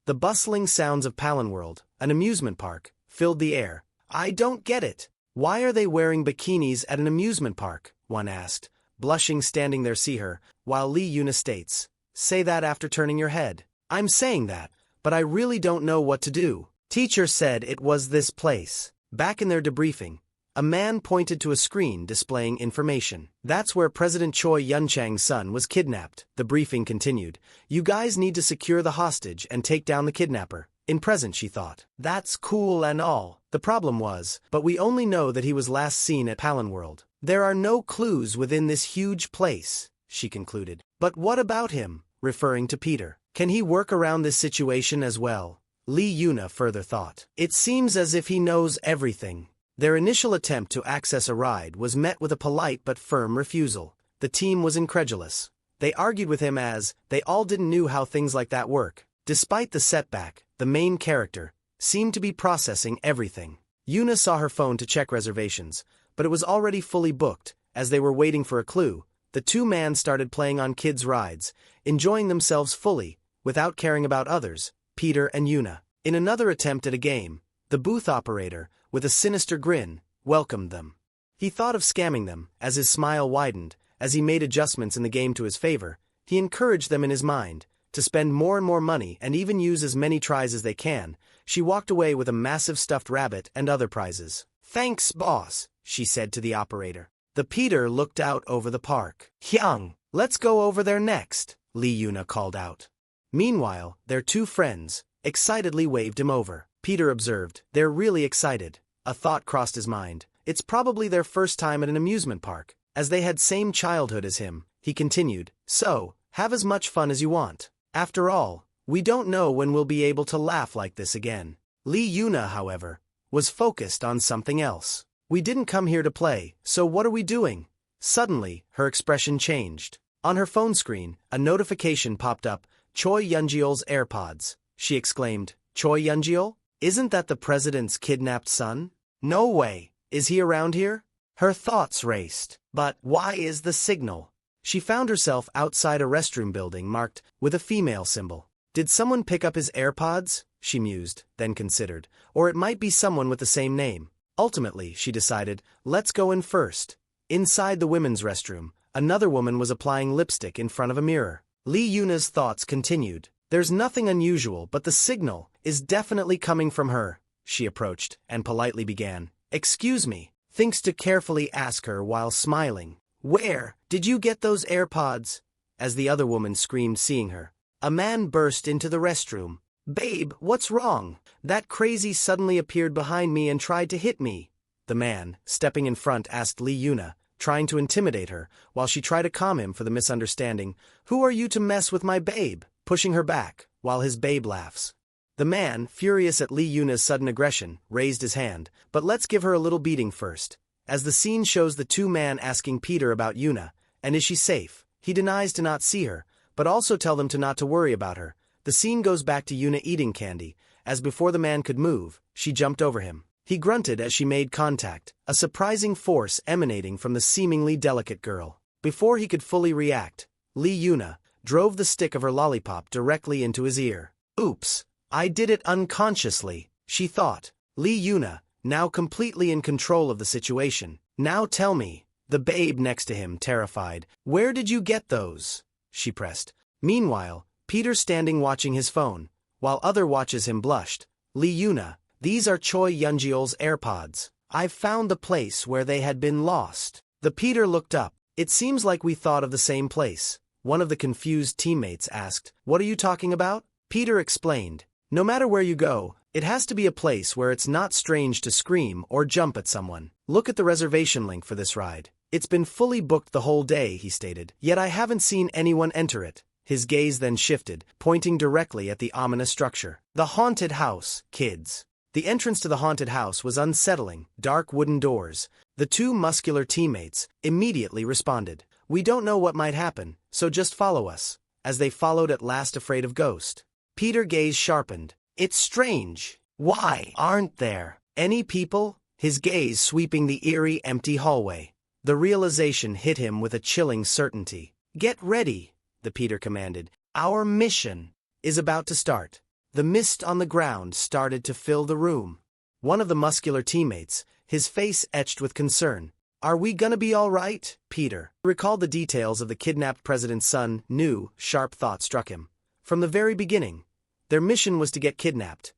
The bustling sounds of Palinworld, an amusement park, filled the air. I don't get it. Why are they wearing bikinis at an amusement park? One asked, blushing standing there see her, while Lee Yuna states, say that after turning your head. I'm saying that, but I really don't know what to do. Teacher said it was this place. Back in their debriefing, a man pointed to a screen displaying information. That's where President Choi Yun-chang's son was kidnapped. The briefing continued. You guys need to secure the hostage and take down the kidnapper. In present, she thought. That's cool and all. The problem was, but we only know that he was last seen at Palinworld. There are no clues within this huge place, she concluded. But what about him? Referring to Peter. Can he work around this situation as well? Lee Yuna further thought. It seems as if he knows everything. Their initial attempt to access a ride was met with a polite but firm refusal. The team was incredulous. They argued with him as they all didn't know how things like that work. Despite the setback, the main character seemed to be processing everything. Yuna saw her phone to check reservations, but it was already fully booked. As they were waiting for a clue, the two men started playing on kids' rides, enjoying themselves fully, without caring about others, Peter and Yuna. In another attempt at a game, the booth operator, with a sinister grin, welcomed them. He thought of scamming them. As his smile widened, as he made adjustments in the game to his favor, he encouraged them in his mind to spend more and more money and even use as many tries as they can. She walked away with a massive stuffed rabbit and other prizes. Thanks, boss, she said to the operator. The Peter looked out over the park. Hyung, let's go over there next, Lee Yuna called out. Meanwhile, their two friends excitedly waved him over. Peter observed, they're really excited. A thought crossed his mind. It's probably their first time at an amusement park. As they had same childhood as him, he continued, so, have as much fun as you want. After all, we don't know when we'll be able to laugh like this again. Lee Yuna, however, was focused on something else. We didn't come here to play, so what are we doing? Suddenly, her expression changed. On her phone screen, a notification popped up, Choi Yun-jeol's AirPods. She exclaimed, Choi Yun-jeol? Isn't that the president's kidnapped son? No way. Is he around here? Her thoughts raced. But why is the signal? She found herself outside a restroom building marked with a female symbol. Did someone pick up his AirPods? She mused, then considered. Or it might be someone with the same name. Ultimately, she decided, let's go in first. Inside the women's restroom, another woman was applying lipstick in front of a mirror. Lee Yuna's thoughts continued. There's nothing unusual, but the signal is definitely coming from her. She approached and politely began. Excuse me. Thinks to carefully ask her while smiling. Where did you get those AirPods? As the other woman screamed seeing her. A man burst into the restroom. Babe, what's wrong? That crazy suddenly appeared behind me and tried to hit me. The man, stepping in front, asked Lee Yuna, trying to intimidate her, while she tried to calm him for the misunderstanding. Who are you to mess with my babe? Pushing her back, while his babe laughs. The man, furious at Lee Yuna's sudden aggression, raised his hand, but let's give her a little beating first. As the scene shows the two men asking Peter about Yuna, and is she safe, he denies to not see her, but also tell them to not to worry about her. The scene goes back to Yuna eating candy, as before the man could move, she jumped over him. He grunted as she made contact, a surprising force emanating from the seemingly delicate girl. Before he could fully react, Lee Yuna drove the stick of her lollipop directly into his ear. Oops, I did it unconsciously, she thought. Lee Yuna, now completely in control of the situation. Now tell me. The babe next to him, terrified. Where did you get those? She pressed. Meanwhile, Peter standing watching his phone, while other watches him blushed. Lee Yuna, these are Choi Yun-jeol's AirPods. I've found the place where they had been lost. The Peter looked up. It seems like we thought of the same place. One of the confused teammates asked, What are you talking about? Peter explained. No matter where you go, it has to be a place where it's not strange to scream or jump at someone. Look at the reservation link for this ride. It's been fully booked the whole day, he stated. Yet I haven't seen anyone enter it. His gaze then shifted, pointing directly at the ominous structure. The haunted house, kids. The entrance to the haunted house was unsettling, dark wooden doors. The two muscular teammates immediately responded. We don't know what might happen, so just follow us. As they followed at last afraid of ghost. Peter's gaze sharpened. It's strange. Why aren't there any people? His gaze sweeping the eerie, empty hallway. The realization hit him with a chilling certainty. Get ready, the Peter commanded. Our mission is about to start. The mist on the ground started to fill the room. One of the muscular teammates, his face etched with concern. "Are we gonna be all right?" Peter recalled the details of the kidnapped president's son. New, sharp thought struck him. From the very beginning, their mission was to get kidnapped.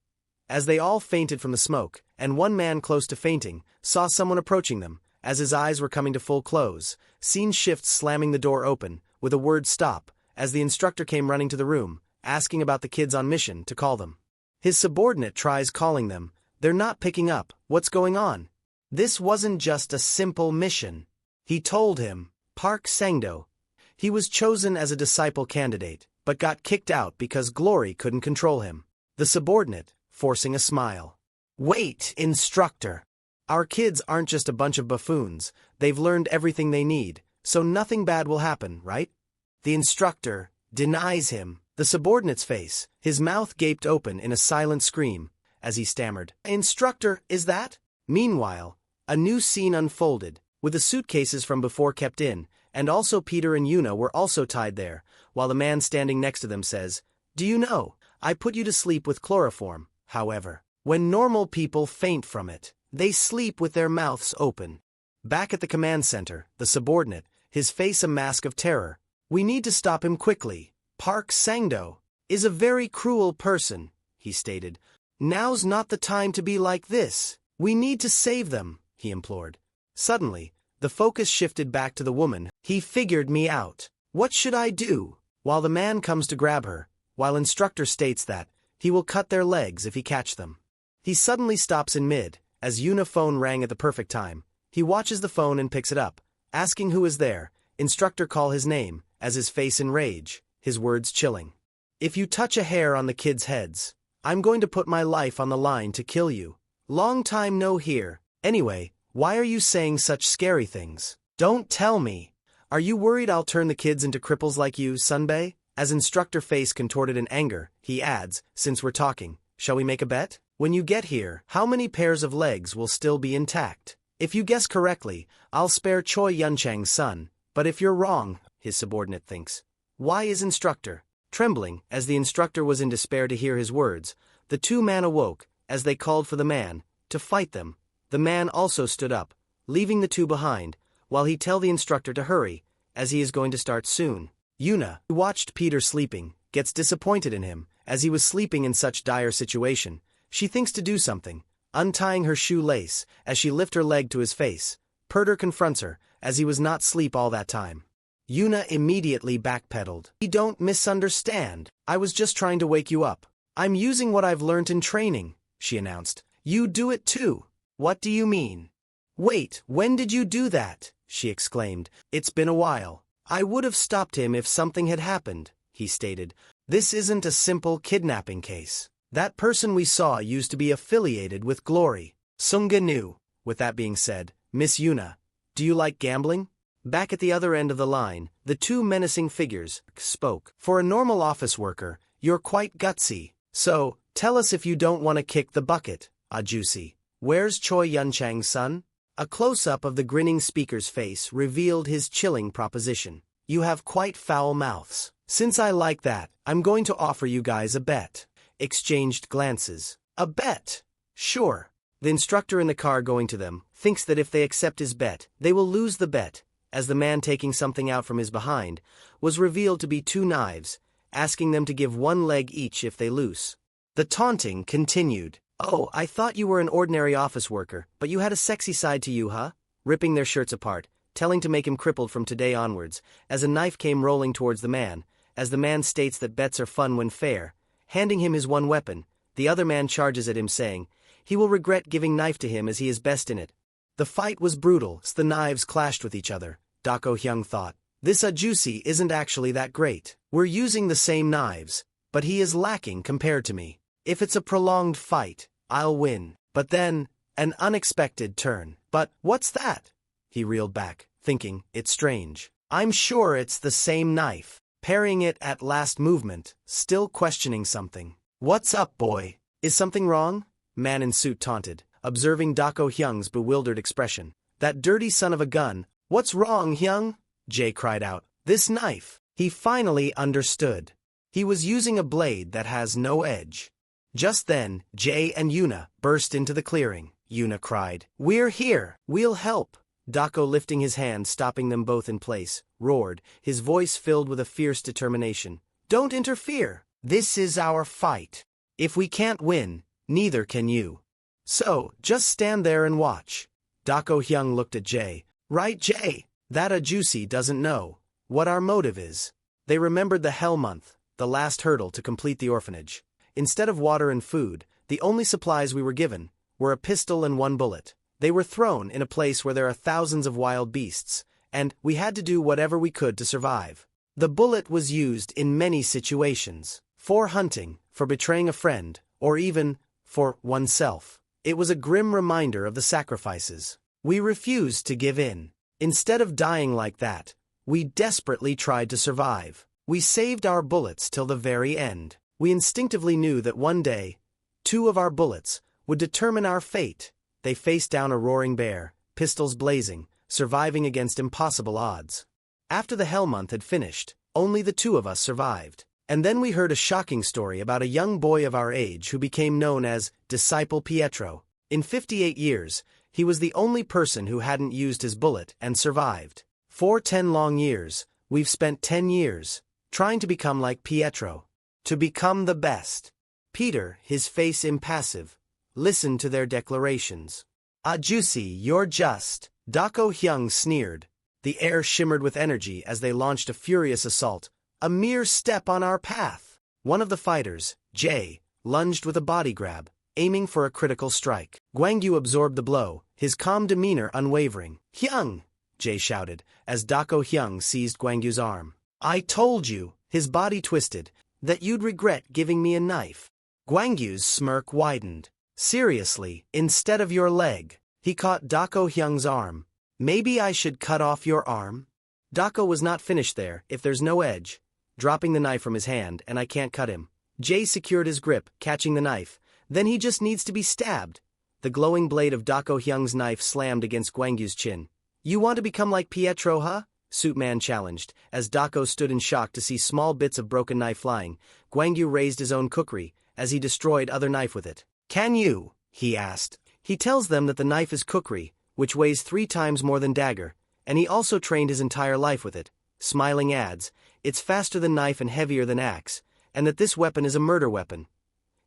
As they all fainted from the smoke, and one man close to fainting saw someone approaching them, as his eyes were coming to full close, scene shifts slamming the door open, with a word "stop," as the instructor came running to the room, asking about the kids on mission to call them. His subordinate tries calling them. They're not picking up. What's going on? This wasn't just a simple mission. He told him. Park Sang-do. He was chosen as a disciple candidate, but got kicked out because Glory couldn't control him. The subordinate, forcing a smile. "Wait, instructor. Our kids aren't just a bunch of buffoons. They've learned everything they need, so nothing bad will happen, right?" The instructor denies him. The subordinate's face, his mouth gaped open in a silent scream, as he stammered, "Instructor, is that?" Meanwhile, a new scene unfolded, with the suitcases from before kept in, and also Peter and Yuna were also tied there, while the man standing next to them says, "Do you know, I put you to sleep with chloroform. However, when normal people faint from it, they sleep with their mouths open." Back at the command center, the subordinate, his face a mask of terror. "We need to stop him quickly. Park Sang-do is a very cruel person," he stated. "Now's not the time to be like this. We need to save them," he implored. Suddenly, the focus shifted back to the woman. "He figured me out. What should I do?" While the man comes to grab her, while instructor states that he will cut their legs if he catch them. He suddenly stops in mid, as Yuna phone rang at the perfect time. He watches the phone and picks it up, asking who is there. Instructor call his name, as his face in rage, his words chilling. "If you touch a hair on the kids' heads, I'm going to put my life on the line to kill you. Long time no hear. Anyway, why are you saying such scary things? Don't tell me. Are you worried I'll turn the kids into cripples like you, Sunbae?" As instructor face contorted in anger, he adds, "Since we're talking, shall we make a bet? When you get here, how many pairs of legs will still be intact? If you guess correctly, I'll spare Choi Yunchang's son, but if you're wrong," his subordinate thinks. "Why is instructor?" Trembling, as the instructor was in despair to hear his words, the two men awoke, as they called for the man, to fight them. The man also stood up, leaving the two behind, while he tell the instructor to hurry, as he is going to start soon. Yuna, who watched Peter sleeping, gets disappointed in him, as he was sleeping in such dire situation. She thinks to do something, untying her shoelace, as she lift her leg to his face. Peter confronts her, as he was not asleep all that time. Yuna immediately backpedaled. "You don't misunderstand. I was just trying to wake you up. I'm using what I've learnt in training," she announced. "You do it too." "What do you mean?" "Wait, when did you do that?" she exclaimed. "It's been a while. I would have stopped him if something had happened," he stated. "This isn't a simple kidnapping case. That person we saw used to be affiliated with Glory." Sunga knew. With that being said, "Miss Yuna, do you like gambling?" Back at the other end of the line, the two menacing figures spoke. "For a normal office worker, you're quite gutsy. So, tell us if you don't want to kick the bucket, Juicy. Where's Choi Yunchang's son?" A close-up of the grinning speaker's face revealed his chilling proposition. "You have quite foul mouths. Since I like that, I'm going to offer you guys a bet." Exchanged glances. "A bet? Sure." The instructor in the car going to them thinks that if they accept his bet, they will lose the bet, as the man taking something out from his behind was revealed to be 2 knives, asking them to give 1 leg each if they lose. The taunting continued. "Oh, I thought you were an ordinary office worker, but you had a sexy side to you, huh?" Ripping their shirts apart, telling to make him crippled from today onwards, as a knife came rolling towards the man, as the man states that bets are fun when fair, handing him his one weapon. The other man charges at him saying, he will regret giving knife to him as he is best in it. The fight was brutal, the knives clashed with each other. Dako Hyung thought, "This Juicy isn't actually that great. We're using the same knives, but he is lacking compared to me. If it's a prolonged fight, I'll win." But then, an unexpected turn. "But, what's that?" He reeled back, thinking, it's strange. "I'm sure it's the same knife." Parrying it at last movement, still questioning something. "What's up, boy? Is something wrong?" Man in suit taunted, observing Dako Hyung's bewildered expression. "That dirty son of a gun. What's wrong, Hyung?" Jay cried out. "This knife." He finally understood. He was using a blade that has no edge. Just then, Jay and Yuna burst into the clearing. Yuna cried, "We're here! We'll help!" Dako, lifting his hand, stopping them both in place, roared, his voice filled with a fierce determination. "Don't interfere! This is our fight. If we can't win, neither can you. So, just stand there and watch." Dako Hyung looked at Jay. "Right, Jay? That Juicy doesn't know what our motive is." They remembered the Hell Month, the last hurdle to complete the orphanage. Instead of water and food, the only supplies we were given were a pistol and 1 bullet. They were thrown in a place where there are thousands of wild beasts, and we had to do whatever we could to survive. The bullet was used in many situations. For hunting, for betraying a friend, or even for oneself. It was a grim reminder of the sacrifices. We refused to give in. Instead of dying like that, we desperately tried to survive. We saved our bullets till the very end. We instinctively knew that one day, 2 of our bullets would determine our fate. They faced down a roaring bear, pistols blazing, surviving against impossible odds. After the Hell Month had finished, only the 2 of us survived. And then we heard a shocking story about a young boy of our age who became known as Disciple Pietro. In 58 years, he was the only person who hadn't used his bullet and survived. For 10 long years, we've spent 10 years trying to become like Pietro. To become the best. Peter, his face impassive, listened to their declarations. "Juicy, you're just." Dako Hyung sneered. The air shimmered with energy as they launched a furious assault. "A mere step on our path." One of the fighters, Jay, lunged with a body grab, aiming for a critical strike. Guangyu absorbed the blow, his calm demeanor unwavering. "Hyung!" Jay shouted, as Dako Hyung seized Guangyu's arm. "I told you," his body twisted, "that you'd regret giving me a knife." Guangyu's smirk widened. "Seriously, instead of your leg." He caught Dako Hyung's arm. "Maybe I should cut off your arm?" Dako was not finished there. "If there's no edge," dropping the knife from his hand, "and I can't cut him." Jay secured his grip, catching the knife. "Then he just needs to be stabbed." The glowing blade of Dako Hyung's knife slammed against Guangyu's chin. "You want to become like Pietro, huh?" Suitman challenged. As Dako stood in shock to see small bits of broken knife flying, Guangyu raised his own kukri, as he destroyed other knife with it. "Can you?" he asked. He tells them that the knife is kukri, which weighs 3 times more than dagger, and he also trained his entire life with it. Smiling adds, "It's faster than knife and heavier than axe, and that this weapon is a murder weapon."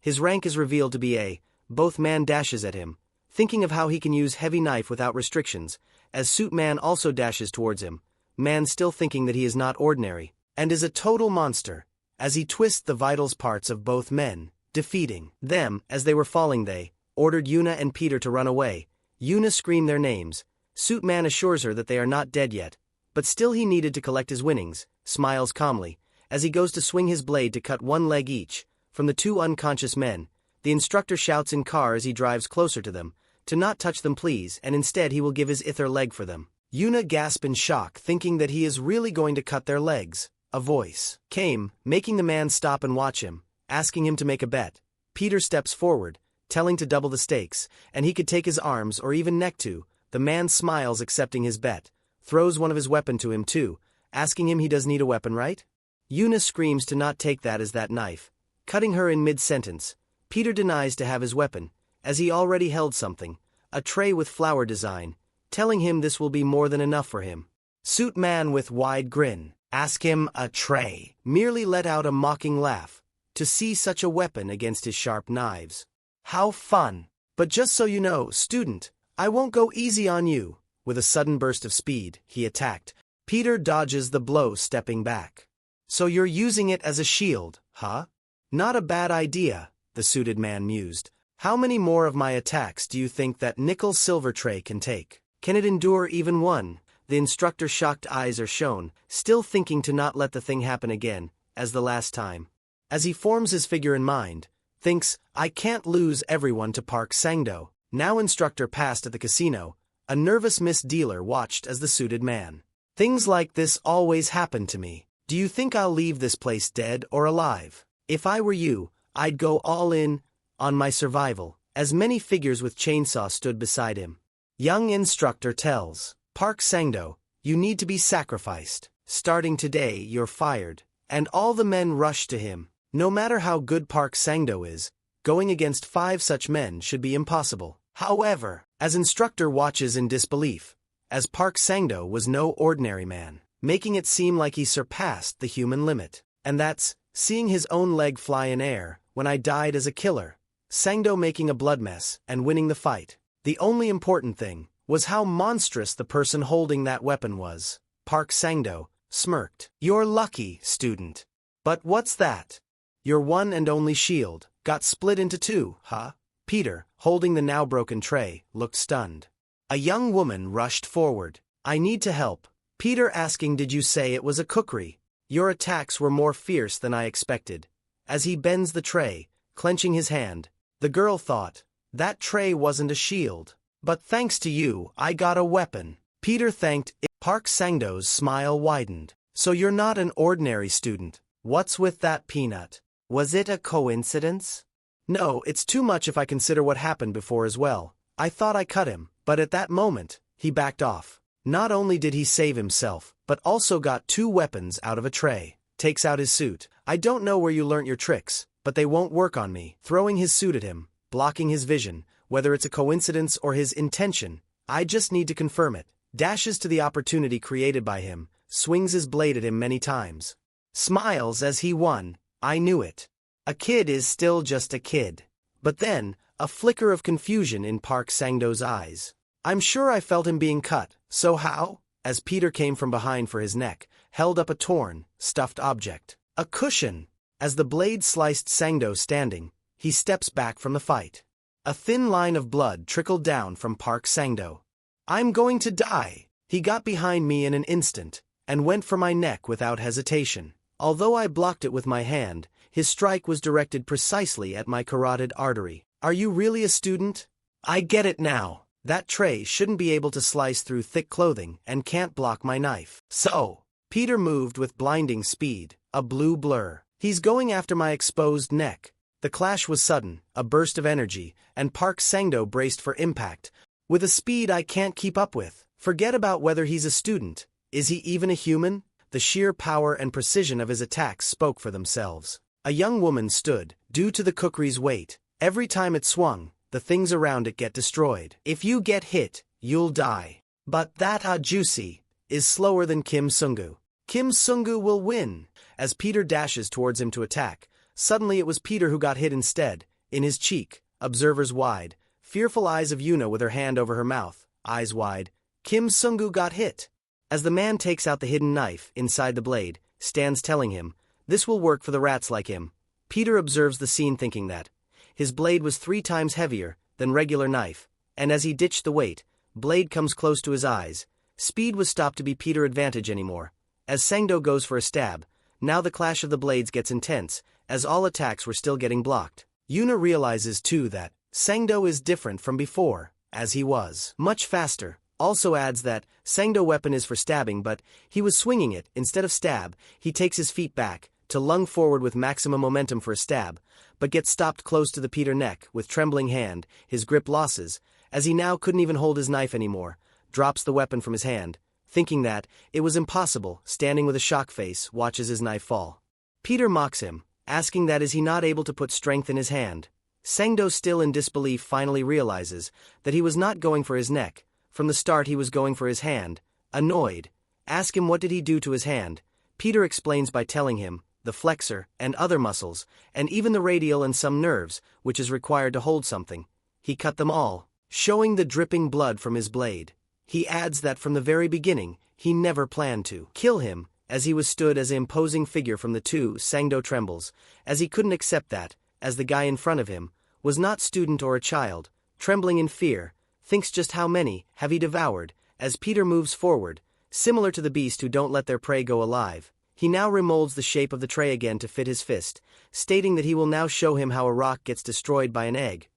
His rank is revealed to be A. Both man dashes at him, thinking of how he can use heavy knife without restrictions, as Suitman also dashes towards him, man still thinking that he is not ordinary, and is a total monster, as he twists the vitals parts of both men, defeating them. As they were falling, they ordered Yuna and Peter to run away. Yuna screamed their names. Suitman assures her that they are not dead yet, but still he needed to collect his winnings, smiles calmly, as he goes to swing his blade to cut 1 leg each from the 2 unconscious men. The instructor shouts in car as he drives closer to them, to not touch them please, and instead he will give his ither leg for them. Yuna gasps in shock, thinking that he is really going to cut their legs. A voice came, making the man stop and watch him, asking him to make a bet. Peter steps forward, telling to double the stakes, and he could take his arms or even neck too. The man smiles, accepting his bet, throws one of his weapon to him too, asking him he does need a weapon, right? Yuna screams to not take that as that knife, cutting her in mid-sentence. Peter denies to have his weapon, as he already held something, a tray with flower design, telling him this will be more than enough for him. Suitman with wide grin, "Ask him a tray," merely let out a mocking laugh, to see such a weapon against his sharp knives. "How fun! But just so you know, student, I won't go easy on you." With a sudden burst of speed, he attacked. Peter dodges the blow, stepping back. "So you're using it as a shield, huh? Not a bad idea," the suited man mused. "How many more of my attacks do you think that nickel-silver tray can take? Can it endure even one?" The instructor's shocked eyes are shown, still thinking to not let the thing happen again, as the last time. As he forms his figure in mind, thinks, "I can't lose everyone to Park Sang-do." Now instructor passed at the casino, a nervous Miss Dealer watched as the suited man. "Things like this always happen to me. Do you think I'll leave this place dead or alive? If I were you, I'd go all in on my survival." As many figures with chainsaw stood beside him. Young instructor tells Park Sang-do, "You need to be sacrificed. Starting today, you're fired." And all the men rush to him. No matter how good Park Sang-do is, Going against 5 such men should be impossible. However, as instructor watches in disbelief, as Park Sang-do was no ordinary man, making it seem like he surpassed the human limit. And that's, seeing his own leg fly in air, when I died as a killer, Sang-do making a blood mess, and winning the fight. The only important thing was how monstrous the person holding that weapon was. Park Sang-do smirked. You're lucky, student. But what's that? Your one and only shield got split into 2, huh? Peter, holding the now broken tray, looked stunned. A young woman rushed forward. I need to help. Peter asking, did you say it was a kukri? Your attacks were more fierce than I expected. As he bends the tray, clenching his hand, the girl thought, that tray wasn't a shield. But thanks to you, I got a weapon. Peter thanked it. Park Sang-do's smile widened. So you're not an ordinary student. What's with that peanut? Was it a coincidence? No, it's too much if I consider what happened before as well. I thought I cut him, but at that moment, he backed off. Not only did he save himself, but also got 2 weapons out of a tray. Takes out his suit. I don't know where you learnt your tricks, but they won't work on me. Throwing his suit at him, blocking his vision, whether it's a coincidence or his intention, I just need to confirm it. Dashes to the opportunity created by him, swings his blade at him many times. Smiles as he won. I knew it. A kid is still just a kid. But then, a flicker of confusion in Park Sang-do's eyes. I'm sure I felt him being cut, so how? As Peter came from behind for his neck, held up a torn, stuffed object. A cushion. As the blade sliced Sang-do standing, he steps back from the fight. A thin line of blood trickled down from Park Sang-do. I'm going to die. He got behind me in an instant, and went for my neck without hesitation. Although I blocked it with my hand, his strike was directed precisely at my carotid artery. Are you really a student? I get it now. That tray shouldn't be able to slice through thick clothing and can't block my knife. So, Peter moved with blinding speed, a blue blur. He's going after my exposed neck. The clash was sudden, a burst of energy, and Park Sang-do braced for impact, with a speed I can't keep up with. Forget about whether he's a student. Is he even a human? The sheer power and precision of his attacks spoke for themselves. A young woman stood, due to the kukri's weight. Every time it swung, the things around it get destroyed. If you get hit, you'll die. But that juicy is slower than Kim Sungu. Kim Sungu will win. As Peter dashes towards him to attack, suddenly it was Peter who got hit instead, in his cheek, observers wide, fearful eyes of Yuna with her hand over her mouth, eyes wide. Kim Sungu got hit. As the man takes out the hidden knife inside the blade, stands telling him, this will work for the rats like him. Peter observes the scene thinking that his blade was 3 times heavier than regular knife, and as he ditched the weight, blade comes close to his eyes. Speed was stopped to be Peter advantage anymore. As Sang-do goes for a stab, now the clash of the blades gets intense, as all attacks were still getting blocked. Yuna realizes too that Sang-do is different from before, as he was much faster. Also adds that Sang-do weapon is for stabbing, but he was swinging it. Instead of stab, he takes his feet back to lung forward with maximum momentum for a stab, but gets stopped close to the Peter neck with trembling hand. His grip losses, as he now couldn't even hold his knife anymore, drops the weapon from his hand, thinking that it was impossible. Standing with a shock face, watches his knife fall. Peter mocks him, asking that is he not able to put strength in his hand. Sang-do, still in disbelief, finally realizes that he was not going for his neck. From the start he was going for his hand. Annoyed, ask him what did he do to his hand. Peter explains by telling him the flexor and other muscles, and even the radial and some nerves, which is required to hold something. He cut them all, showing the dripping blood from his blade. He adds that from the very beginning, he never planned to kill him, as he was stood as an imposing figure from the 2. Sang-do trembles, as he couldn't accept that, as the guy in front of him was not student or a child. Trembling in fear, thinks just how many have he devoured. As Peter moves forward, similar to the beast who don't let their prey go alive, he now remolds the shape of the tray again to fit his fist, stating that he will now show him how a rock gets destroyed by an egg.